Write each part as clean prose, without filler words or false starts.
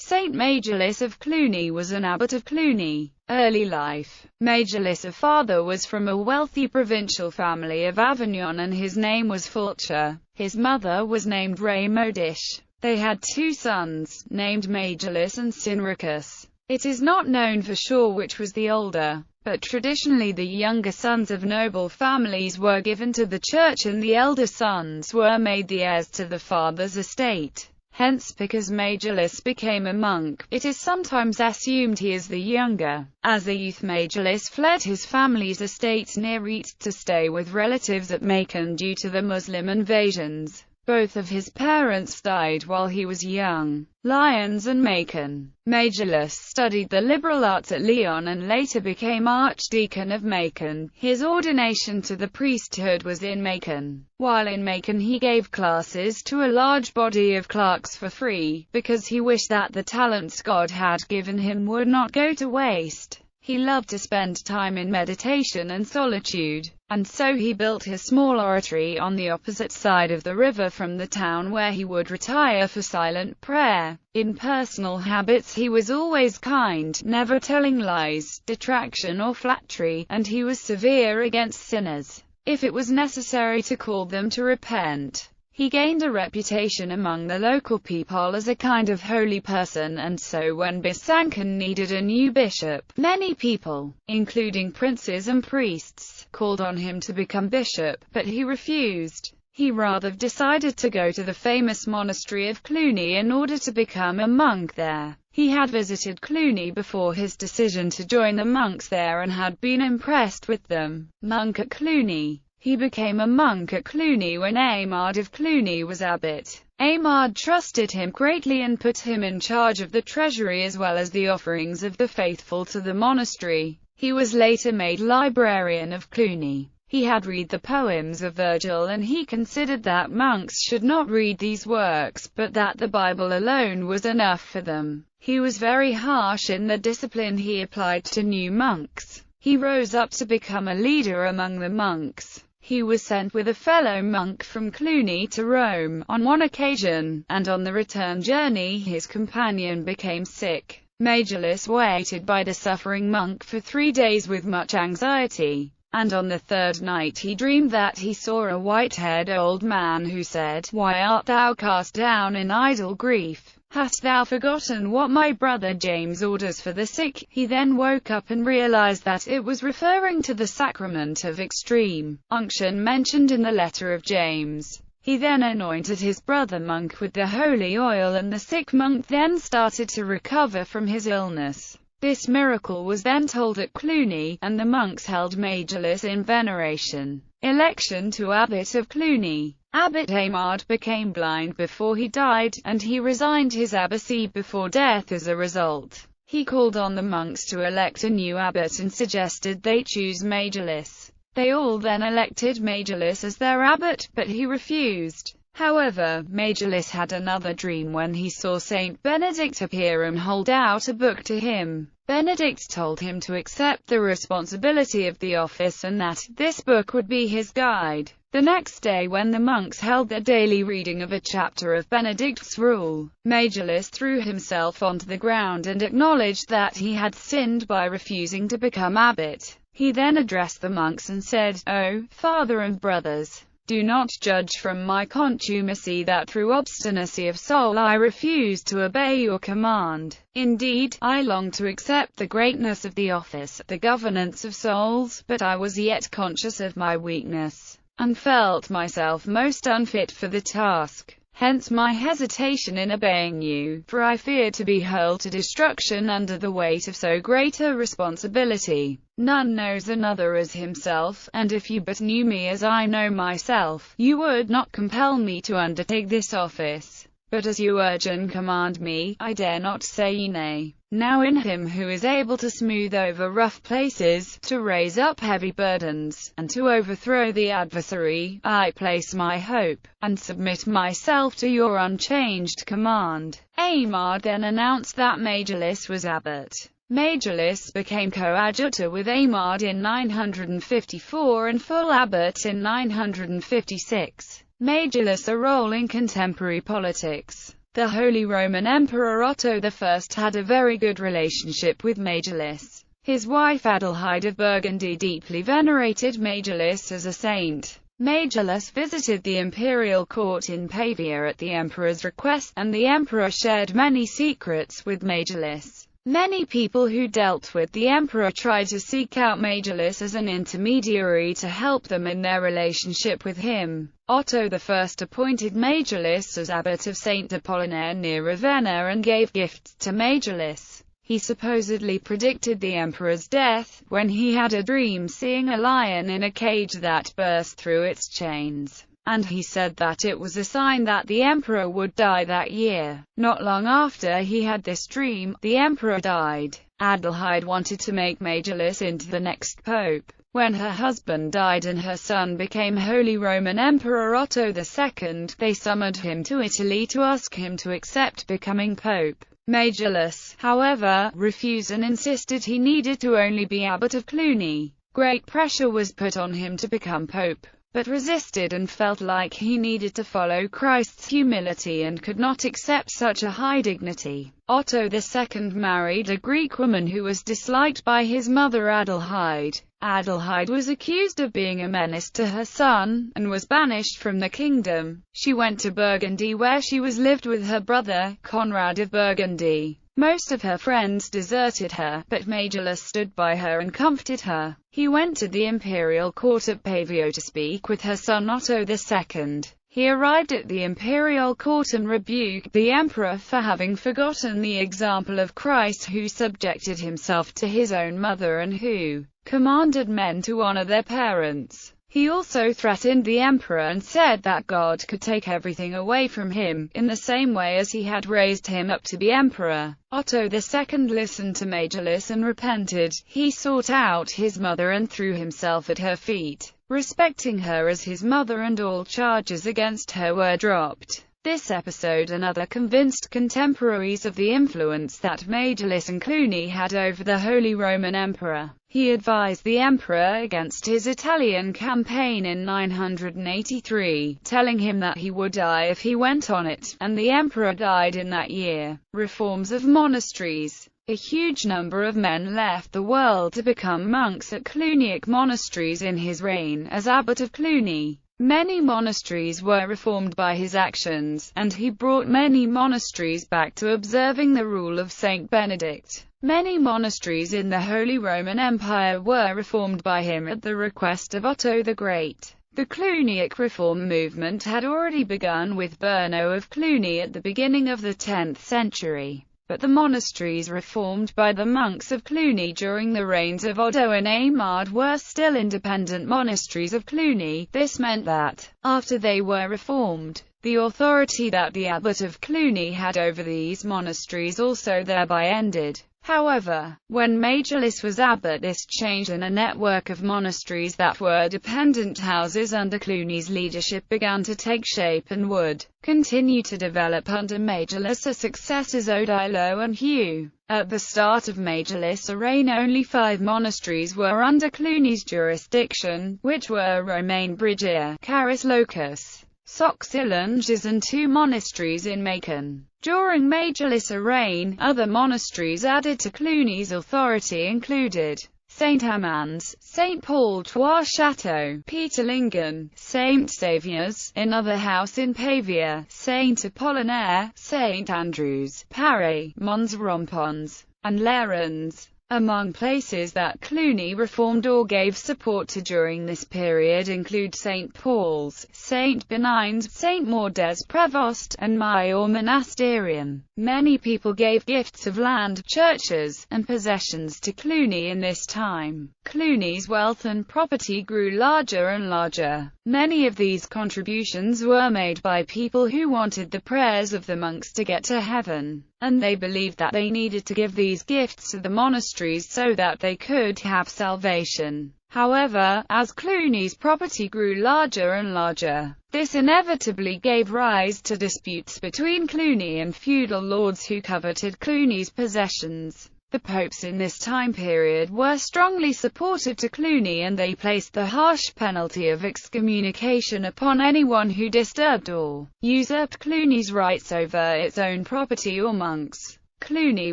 Saint Majolus of Cluny was an abbot of Cluny. Early life. Majolus' father was from a wealthy provincial family of Avignon and his name was Fulcher. His mother was named Raymodish. They had two sons, named Majolus and Sinricus. It is not known for sure which was the older, but traditionally the younger sons of noble families were given to the church and the elder sons were made the heirs to the father's estate. Hence, because Majolus became a monk, it is sometimes assumed he is the younger. As a youth, Majolus fled his family's estate near Reet to stay with relatives at Macon due to the Muslim invasions. Both of his parents died while he was young. Lyons and Macon. Majolus studied the liberal arts at Lyon and later became Archdeacon of Macon. His ordination to the priesthood was in Macon. While in Macon he gave classes to a large body of clerks for free, because he wished that the talents God had given him would not go to waste. He loved to spend time in meditation and solitude, and so he built a small oratory on the opposite side of the river from the town where he would retire for silent prayer. In personal habits he was always kind, never telling lies, detraction or flattery, and he was severe against sinners, if it was necessary to call them to repent. He gained a reputation among the local people as a kind of holy person, and so when Besancon needed a new bishop, many people, including princes and priests, called on him to become bishop, but he refused. He rather decided to go to the famous Monastery of Cluny in order to become a monk there. He had visited Cluny before his decision to join the monks there and had been impressed with them. Monk at Cluny. He became a monk at Cluny when Aymard of Cluny was abbot. Aymard trusted him greatly and put him in charge of the treasury as well as the offerings of the faithful to the monastery. He was later made librarian of Cluny. He had read the poems of Virgil and he considered that monks should not read these works, but that the Bible alone was enough for them. He was very harsh in the discipline he applied to new monks. He rose up to become a leader among the monks. He was sent with a fellow monk from Cluny to Rome on one occasion, and on the return journey his companion became sick. Majolus waited by the suffering monk for 3 days with much anxiety, and on the third night he dreamed that he saw a white-haired old man who said, "Why art thou cast down in idle grief? Hast thou forgotten what my brother James orders for the sick?" He then woke up and realized that it was referring to the sacrament of extreme unction mentioned in the letter of James. He then anointed his brother monk with the holy oil and the sick monk then started to recover from his illness. This miracle was then told at Cluny, and the monks held Majolus in veneration. Election to Abbot of Cluny. Abbot Aymard became blind before he died, and he resigned his abbacy before death as a result. He called on the monks to elect a new abbot and suggested they choose Majolus. They all then elected Majolus as their abbot, but he refused. However, Majolus had another dream when he saw Saint Benedict appear and hold out a book to him. Benedict told him to accept the responsibility of the office and that this book would be his guide. The next day, when the monks held their daily reading of a chapter of Benedict's rule, Majolus threw himself onto the ground and acknowledged that he had sinned by refusing to become abbot. He then addressed the monks and said, "O, Father and brothers, do not judge from my contumacy that through obstinacy of soul I refuse to obey your command. Indeed, I long to accept the greatness of the office, the governance of souls, but I was yet conscious of my weakness, and felt myself most unfit for the task. Hence my hesitation in obeying you, for I fear to be hurled to destruction under the weight of so great a responsibility. None knows another as himself, and if you but knew me as I know myself, you would not compel me to undertake this office. But as you urge and command me, I dare not say nay. Now in him who is able to smooth over rough places, to raise up heavy burdens, and to overthrow the adversary, I place my hope, and submit myself to your unchanged command." Aymard then announced that Majolus was abbot. Majolus became coadjutor with Aymard in 954 and full abbot in 956. Majolus a role in contemporary politics. The Holy Roman Emperor Otto I had a very good relationship with Majolus. His wife Adelheid of Burgundy deeply venerated Majolus as a saint. Majolus visited the imperial court in Pavia at the emperor's request, and the emperor shared many secrets with Majolus. Many people who dealt with the emperor tried to seek out Majolus as an intermediary to help them in their relationship with him. Otto I appointed Majolus as abbot of St. Apollinaire near Ravenna and gave gifts to Majolus. He supposedly predicted the emperor's death, when he had a dream seeing a lion in a cage that burst through its chains, and he said that it was a sign that the emperor would die that year. Not long after he had this dream, the emperor died. Adelheid wanted to make Majolus into the next pope. When her husband died and her son became Holy Roman Emperor Otto II, they summoned him to Italy to ask him to accept becoming pope. Majolus, however, refused and insisted he needed to only be Abbot of Cluny. Great pressure was put on him to become pope, but resisted and felt like he needed to follow Christ's humility and could not accept such a high dignity. Otto II married a Greek woman who was disliked by his mother Adelheid. Adelheid was accused of being a menace to her son, and was banished from the kingdom. She went to Burgundy where she lived with her brother, Conrad of Burgundy. Most of her friends deserted her, but Majolus stood by her and comforted her. He went to the imperial court at Pavia to speak with her son Otto II. He arrived at the imperial court and rebuked the emperor for having forgotten the example of Christ, who subjected himself to his own mother and who commanded men to honor their parents. He also threatened the emperor and said that God could take everything away from him, in the same way as he had raised him up to be emperor. Otto II listened to Majolus and repented. He sought out his mother and threw himself at her feet, respecting her as his mother, and all charges against her were dropped. This episode and other convinced contemporaries of the influence that Majolus and Cluny had over the Holy Roman Emperor. He advised the emperor against his Italian campaign in 983, telling him that he would die if he went on it, and the emperor died in that year. Reforms of monasteries. A huge number of men left the world to become monks at Cluniac monasteries in his reign as Abbot of Cluny. Many monasteries were reformed by his actions, and he brought many monasteries back to observing the rule of Saint Benedict. Many monasteries in the Holy Roman Empire were reformed by him at the request of Otto the Great. The Cluniac reform movement had already begun with Bruno of Cluny at the beginning of the 10th century. But the monasteries reformed by the monks of Cluny during the reigns of Odo and Aimard were still independent monasteries of Cluny. This meant that, after they were reformed, the authority that the Abbot of Cluny had over these monasteries also thereby ended. However, when Majolus was abbot, this changed, and a network of monasteries that were dependent houses under Cluny's leadership began to take shape and would continue to develop under Majolus' successors Odilo and Hugh. At the start of Majolus' reign, only 5 monasteries were under Cluny's jurisdiction, which were Romain Brigier, Caris Locus, Soxillanges, and 2 monasteries in Macon. During Majolus' reign, other monasteries added to Cluny's authority included St. Amans, St. Paul Trois Chateaux, Peterlingen, St. Saviour's, another house in Pavia, St. Apollinaire, St. Andrews, Paris, Mons Rompons, and Lérins. Among places that Cluny reformed or gave support to during this period include St. Paul's, St. Benigne's, St. Maur des Prévost, and Major Monasterium. Many people gave gifts of land, churches, and possessions to Cluny in this time. Cluny's wealth and property grew larger and larger. Many of these contributions were made by people who wanted the prayers of the monks to get to heaven, and they believed that they needed to give these gifts to the monasteries so that they could have salvation. However, as Cluny's property grew larger and larger, this inevitably gave rise to disputes between Cluny and feudal lords who coveted Cluny's possessions. The popes in this time period were strongly supportive to Cluny, and they placed the harsh penalty of excommunication upon anyone who disturbed or usurped Cluny's rights over its own property or monks. Cluny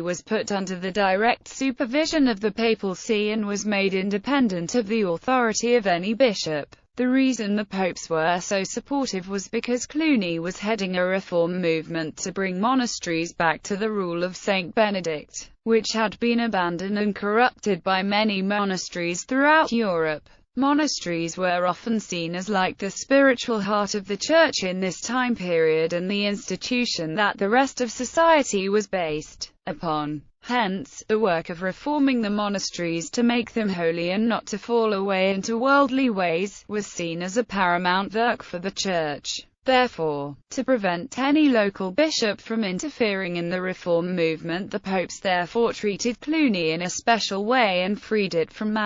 was put under the direct supervision of the papal see and was made independent of the authority of any bishop. The reason the popes were so supportive was because Cluny was heading a reform movement to bring monasteries back to the rule of Saint Benedict, which had been abandoned and corrupted by many monasteries throughout Europe. Monasteries were often seen as like the spiritual heart of the Church in this time period and the institution that the rest of society was based upon. Hence, the work of reforming the monasteries to make them holy and not to fall away into worldly ways, was seen as a paramount work for the Church. Therefore, to prevent any local bishop from interfering in the reform movement, the popes therefore treated Cluny in a special way and freed it from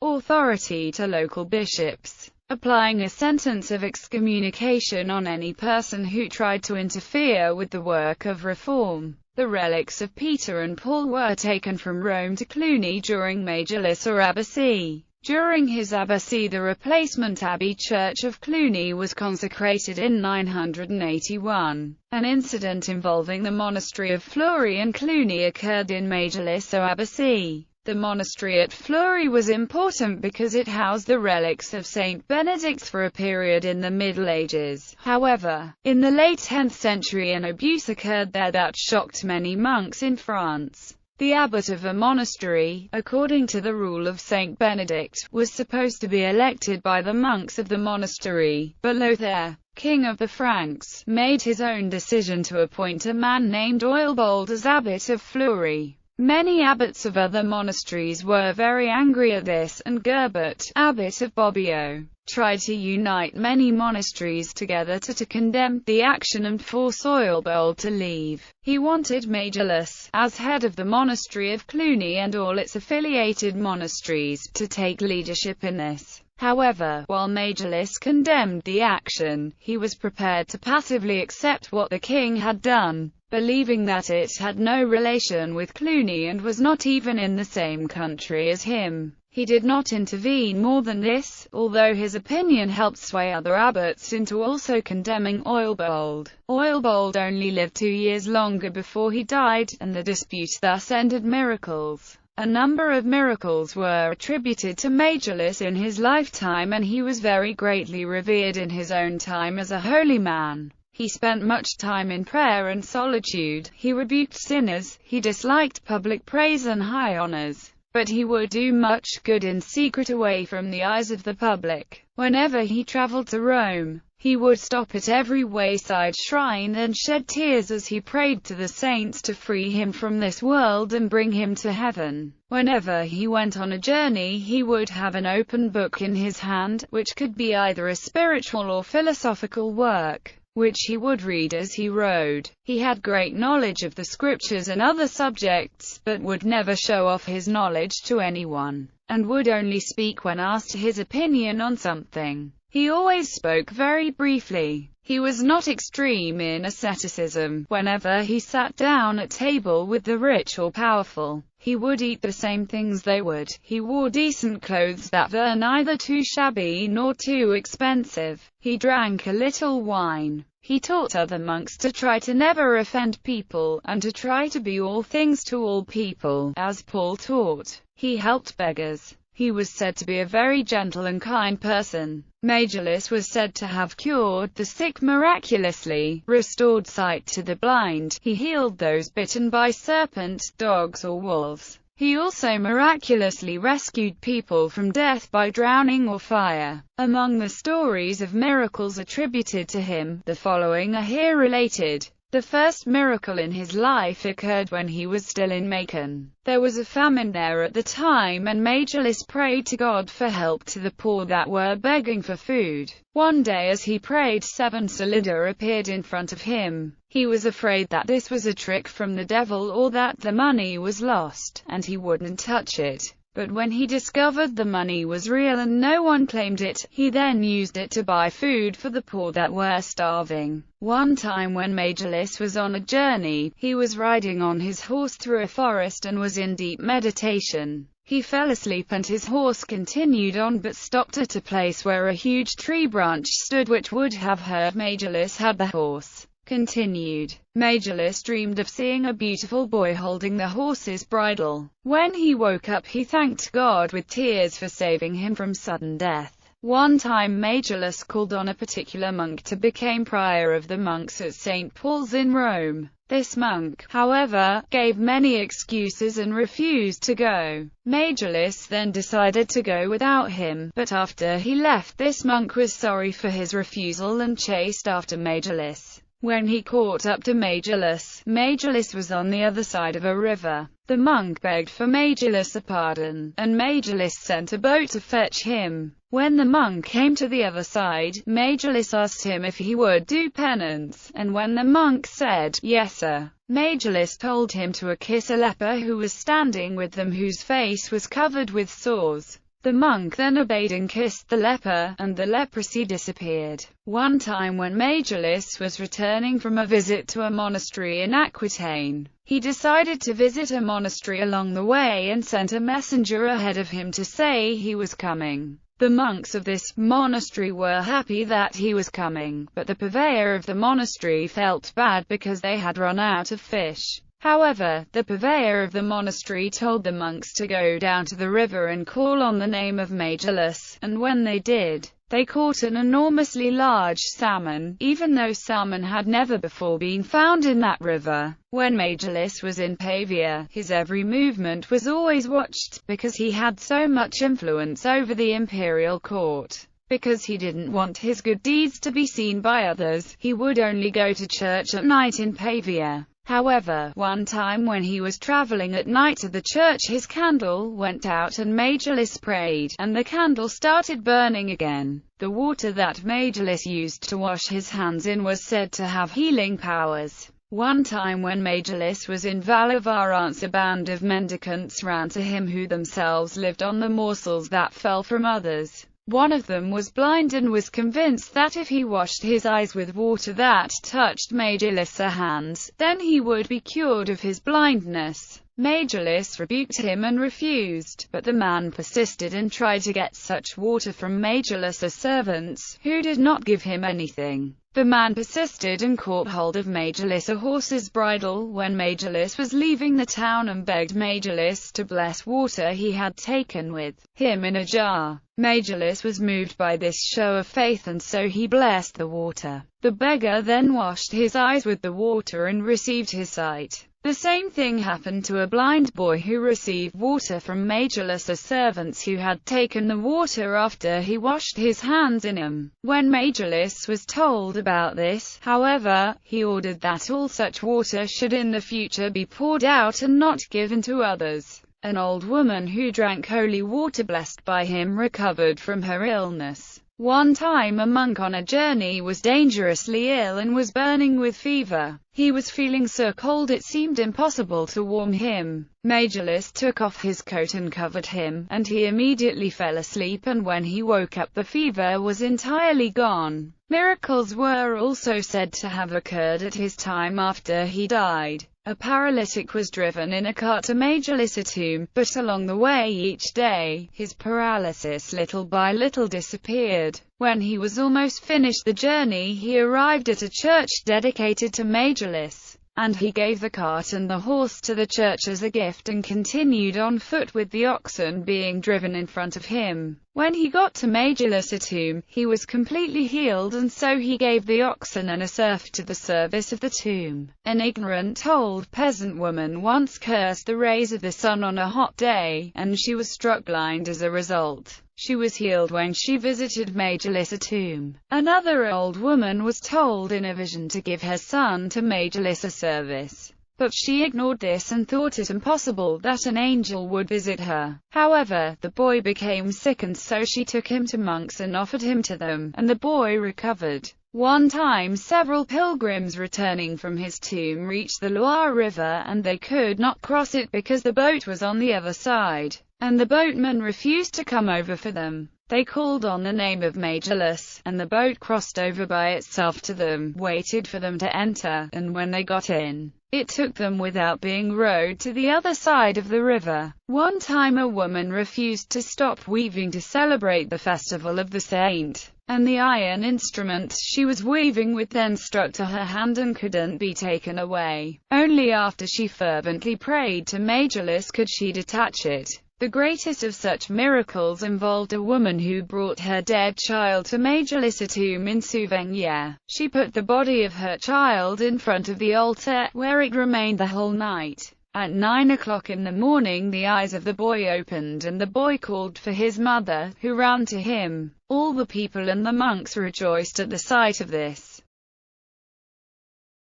authority to local bishops, applying a sentence of excommunication on any person who tried to interfere with the work of reform. The relics of Peter and Paul were taken from Rome to Cluny during Majolus or abbacy. During his abbacy, the replacement abbey church of Cluny was consecrated in 981. An incident involving the monastery of Fleury and Cluny occurred in Majolus or abbacy. The monastery at Fleury was important because it housed the relics of Saint Benedict for a period in the Middle Ages. However, in the late 10th century an abuse occurred there that shocked many monks in France. The abbot of a monastery, according to the rule of Saint Benedict, was supposed to be elected by the monks of the monastery, but Lothair, king of the Franks, made his own decision to appoint a man named Oilbold as abbot of Fleury. Many abbots of other monasteries were very angry at this, and Gerbert, abbot of Bobbio, tried to unite many monasteries together to condemn the action and force Oilbold to leave. He wanted Majolus, as head of the monastery of Cluny and all its affiliated monasteries, to take leadership in this. However, while Majolus condemned the action, he was prepared to passively accept what the king had done, believing that it had no relation with Cluny and was not even in the same country as him. He did not intervene more than this, although his opinion helped sway other abbots into also condemning Oilbold. Oilbold only lived 2 years longer before he died, and the dispute thus ended. Miracles. A number of miracles were attributed to Majolus in his lifetime, and he was very greatly revered in his own time as a holy man. He spent much time in prayer and solitude. He rebuked sinners. He disliked public praise and high honors, but he would do much good in secret away from the eyes of the public. Whenever he traveled to Rome, he would stop at every wayside shrine and shed tears as he prayed to the saints to free him from this world and bring him to heaven. Whenever he went on a journey, he would have an open book in his hand, which could be either a spiritual or philosophical work, which he would read as he rode. He had great knowledge of the scriptures and other subjects, but would never show off his knowledge to anyone, and would only speak when asked his opinion on something. He always spoke very briefly. He was not extreme in asceticism. Whenever he sat down at table with the rich or powerful, he would eat the same things they would. He wore decent clothes that were neither too shabby nor too expensive. He drank a little wine. He taught other monks to try to never offend people, and to try to be all things to all people, as Paul taught. He helped beggars. He was said to be a very gentle and kind person. Majolus was said to have cured the sick miraculously, restored sight to the blind. He healed those bitten by serpents, dogs or wolves. He also miraculously rescued people from death by drowning or fire. Among the stories of miracles attributed to him, the following are here related. The first miracle in his life occurred when he was still in Macon. There was a famine there at the time, and Majolus prayed to God for help to the poor that were begging for food. One day as he prayed, 7 solida appeared in front of him. He was afraid that this was a trick from the devil or that the money was lost, and he wouldn't touch it. But when he discovered the money was real and no one claimed it, he then used it to buy food for the poor that were starving. One time when Majolus was on a journey, he was riding on his horse through a forest and was in deep meditation. He fell asleep and his horse continued on but stopped at a place where a huge tree branch stood which would have hurt Majolus had the horse continued. Majolus dreamed of seeing a beautiful boy holding the horse's bridle. When he woke up he thanked God with tears for saving him from sudden death. One time Majolus called on a particular monk to become prior of the monks at St. Paul's in Rome. This monk, however, gave many excuses and refused to go. Majolus then decided to go without him, but after he left this monk was sorry for his refusal and chased after Majolus. When he caught up to Majolus, Majolus was on the other side of a river. The monk begged for Majolus a pardon, and Majolus sent a boat to fetch him. When the monk came to the other side, Majolus asked him if he would do penance, and when the monk said, "Yes, sir," Majolus told him to kiss a leper who was standing with them whose face was covered with sores. The monk then obeyed and kissed the leper, and the leprosy disappeared. One time when Majolus was returning from a visit to a monastery in Aquitaine, he decided to visit a monastery along the way and sent a messenger ahead of him to say he was coming. The monks of this monastery were happy that he was coming, but the purveyor of the monastery felt bad because they had run out of fish. However, the purveyor of the monastery told the monks to go down to the river and call on the name of Majolus, and when they did, they caught an enormously large salmon, even though salmon had never before been found in that river. When Majolus was in Pavia, his every movement was always watched, because he had so much influence over the imperial court. Because he didn't want his good deeds to be seen by others, he would only go to church at night in Pavia. However, one time when he was traveling at night to the church his candle went out and Majolus prayed, and the candle started burning again. The water that Majolus used to wash his hands in was said to have healing powers. One time when Majolus was in Val of Arance a band of mendicants ran to him who themselves lived on the morsels that fell from others. One of them was blind and was convinced that if he washed his eyes with water that touched Majolus' hands, then he would be cured of his blindness. Majolus rebuked him and refused, but the man persisted and tried to get such water from Majolus' servants, who did not give him anything. The man persisted and caught hold of Majolus' horse's bridle when Majolus was leaving the town and begged Majolus to bless water he had taken with him in a jar. Majolus was moved by this show of faith and so he blessed the water. The beggar then washed his eyes with the water and received his sight. The same thing happened to a blind boy who received water from Majolus' servants who had taken the water after he washed his hands in him. When Majolus was told about this, however, he ordered that all such water should in the future be poured out and not given to others. An old woman who drank holy water blessed by him recovered from her illness. One time a monk on a journey was dangerously ill and was burning with fever. He was feeling so cold it seemed impossible to warm him. Majolus took off his coat and covered him, and he immediately fell asleep, and when he woke up the fever was entirely gone. Miracles were also said to have occurred at his time after he died. A paralytic was driven in a cart to Majolus' tomb, but along the way each day, his paralysis little by little disappeared. When he was almost finished the journey he arrived at a church dedicated to Majolus, and he gave the cart and the horse to the church as a gift and continued on foot with the oxen being driven in front of him. When he got to Majolus' tomb, he was completely healed and so he gave the oxen and a serf to the service of the tomb. An ignorant old peasant woman once cursed the rays of the sun on a hot day, and she was struck blind as a result. She was healed when she visited Majolus' tomb. Another old woman was told in a vision to give her son to Majolus' service. But she ignored this and thought it impossible that an angel would visit her. However, the boy became sick, and so she took him to monks and offered him to them, and the boy recovered. One time several pilgrims returning from his tomb reached the Loire River, and they could not cross it because the boat was on the other side, and the boatman refused to come over for them. They called on the name of Majolus, and the boat crossed over by itself to them, waited for them to enter, and when they got in, it took them without being rowed to the other side of the river. One time a woman refused to stop weaving to celebrate the festival of the saint, and the iron instrument she was weaving with then stuck to her hand and couldn't be taken away. Only after she fervently prayed to Majolus could she detach it. The greatest of such miracles involved a woman who brought her dead child to Majolus' tomb in Souvigny. She put the body of her child in front of the altar, where it remained the whole night. At 9 o'clock in the morning the eyes of the boy opened, and the boy called for his mother, who ran to him. All the people and the monks rejoiced at the sight of this.